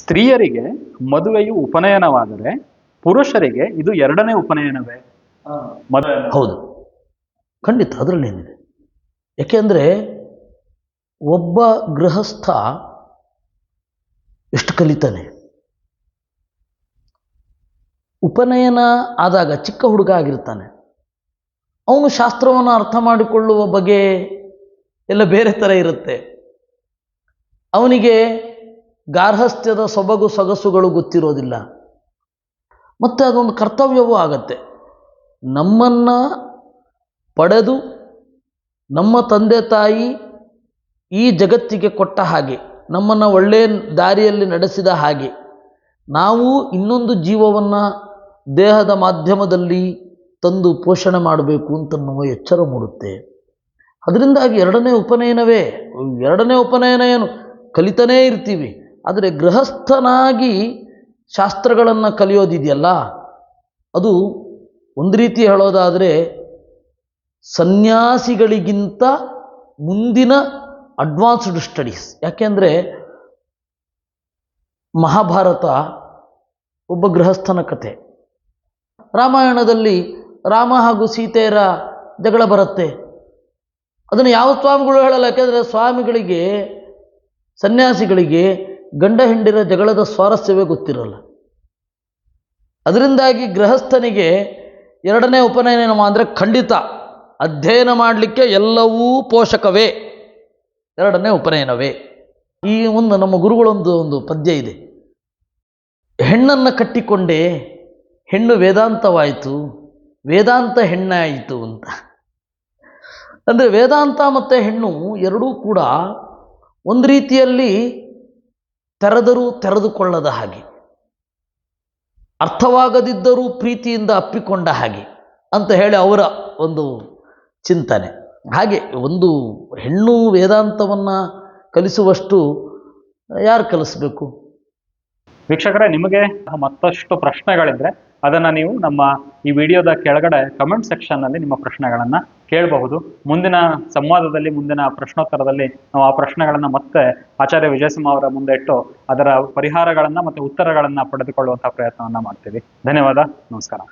ಸ್ತ್ರೀಯರಿಗೆ ಮದುವೆಯು ಉಪನಯನವಾದರೆ ಪುರುಷರಿಗೆ ಇದು ಎರಡನೇ ಉಪನಯನವೇ? ಹೌದು, ಖಂಡಿತ ಅದರಲ್ಲೇನಿದೆ. ಯಾಕೆಂದರೆ ಒಬ್ಬ ಗೃಹಸ್ಥ ಎಷ್ಟು ಕಲಿತಾನೆ. ಉಪನಯನ ಆದಾಗ ಚಿಕ್ಕ ಹುಡುಗ ಆಗಿರ್ತಾನೆ, ಅವನು ಶಾಸ್ತ್ರವನ್ನು ಅರ್ಥ ಮಾಡಿಕೊಳ್ಳುವ ಬಗೆ ಎಲ್ಲ ಬೇರೆ ಥರ ಇರುತ್ತೆ. ಅವನಿಗೆ ಗಾರ್ಹಸ್ಥ್ಯದ ಸೊಬಗು ಸೊಗಸುಗಳು ಗೊತ್ತಿರೋದಿಲ್ಲ. ಮತ್ತು ಅದೊಂದು ಕರ್ತವ್ಯವೂ ಆಗತ್ತೆ. ನಮ್ಮನ್ನು ಪಡೆದು ನಮ್ಮ ತಂದೆ ತಾಯಿ ಈ ಜಗತ್ತಿಗೆ ಕೊಟ್ಟ ಹಾಗೆ, ನಮ್ಮನ್ನು ಒಳ್ಳೆಯ ದಾರಿಯಲ್ಲಿ ನಡೆಸಿದ ಹಾಗೆ, ನಾವು ಇನ್ನೊಂದು ಜೀವವನ್ನು ದೇಹದ ಮಾಧ್ಯಮದಲ್ಲಿ ತಂದು ಪೋಷಣೆ ಮಾಡಬೇಕು ಅಂತನ್ನುವ ಎಚ್ಚರ ಮೂಡುತ್ತೆ. ಅದರಿಂದಾಗಿ ಎರಡನೇ ಉಪನಯನ ಏನು ಕಲಿತಾನೇ ಇರ್ತೀವಿ. ಆದರೆ ಗೃಹಸ್ಥನಾಗಿ ಶಾಸ್ತ್ರಗಳನ್ನು ಕಲಿಯೋದಿದೆಯಲ್ಲ, ಅದು ಒಂದು ರೀತಿ ಹೇಳೋದಾದರೆ ಸನ್ಯಾಸಿಗಳಿಗಿಂತ ಮುಂದಿನ ಅಡ್ವಾನ್ಸ್ಡ್ ಸ್ಟಡೀಸ್. ಯಾಕೆಂದರೆ ಮಹಾಭಾರತ ಒಬ್ಬ ಗೃಹಸ್ಥನ ಕಥೆ. ರಾಮಾಯಣದಲ್ಲಿ ರಾಮ ಹಾಗೂ ಸೀತೆಯರ ಜಗಳ ಬರುತ್ತೆ. ಅದನ್ನು ಯಾವ ಸ್ವಾಮಿಗಳು ಹೇಳಲ್ಲ. ಯಾಕೆಂದರೆ ಸ್ವಾಮಿಗಳಿಗೆ, ಸನ್ಯಾಸಿಗಳಿಗೆ ಗಂಡ ಹೆಂಡಿರ ಜಗಳದ ಸ್ವಾರಸ್ಯವೇ ಗೊತ್ತಿರಲ್ಲ. ಅದರಿಂದಾಗಿ ಗೃಹಸ್ಥನಿಗೆ ಎರಡನೇ ಉಪನಯನ ಅಂದರೆ ಖಂಡಿತ ಅಧ್ಯಯನ ಮಾಡಲಿಕ್ಕೆ ಎಲ್ಲವೂ ಪೋಷಕವೇ, ಎರಡನೇ ಉಪನಯನವೇ. ಈ ನಮ್ಮ ಗುರುಗಳೊಂದು ಪದ್ಯ ಇದೆ, ಹೆಣ್ಣನ್ನು ಕಟ್ಟಿಕೊಂಡೇ ಹೆಣ್ಣು ವೇದಾಂತವಾಯಿತು, ವೇದಾಂತ ಹೆಣ್ಣಾಯಿತು ಅಂತ. ಅಂದರೆ ವೇದಾಂತ ಮತ್ತು ಹೆಣ್ಣು ಎರಡೂ ಕೂಡ ಒಂದು ರೀತಿಯಲ್ಲಿ ತೆರೆದರೂ ತೆರೆದುಕೊಳ್ಳದ ಹಾಗೆ, ಅರ್ಥವಾಗದಿದ್ದರೂ ಪ್ರೀತಿಯಿಂದ ಅಪ್ಪಿಕೊಂಡ ಹಾಗೆ ಅಂತ ಹೇಳಿ ಅವರ ಒಂದು ಚಿಂತನೆ. ಹಾಗೆ ಒಂದು ಹೆಣ್ಣು ವೇದಾಂತವನ್ನು ಕಲಿಸುವಷ್ಟು ಯಾರು ಕಲಿಸ್ಬೇಕು? ವೀಕ್ಷಕರೇ, ನಿಮಗೆ ಮತ್ತಷ್ಟು ಪ್ರಶ್ನೆಗಳಿದ್ರೆ ಅದನ್ನು ನೀವು ನಮ್ಮ ಈ ವಿಡಿಯೋದ ಕೆಳಗಡೆ ಕಮೆಂಟ್ ಸೆಕ್ಷನ್ನಲ್ಲಿ ನಿಮ್ಮ ಪ್ರಶ್ನೆಗಳನ್ನು ಕೇಳಬಹುದು. ಮುಂದಿನ ಸಂವಾದದಲ್ಲಿ, ಮುಂದಿನ ಪ್ರಶ್ನೋತ್ತರದಲ್ಲಿ ನಾವು ಆ ಪ್ರಶ್ನೆಗಳನ್ನು ಮತ್ತೆ ಆಚಾರ್ಯ ವಿಜಯಸಿಂಹ ಅವರ ಮುಂದೆ ಇಟ್ಟು ಅದರ ಪರಿಹಾರಗಳನ್ನು ಮತ್ತು ಉತ್ತರಗಳನ್ನು ಪಡೆದುಕೊಳ್ಳುವಂಥ ಪ್ರಯತ್ನವನ್ನು ಮಾಡ್ತೀವಿ. ಧನ್ಯವಾದ, ನಮಸ್ಕಾರ.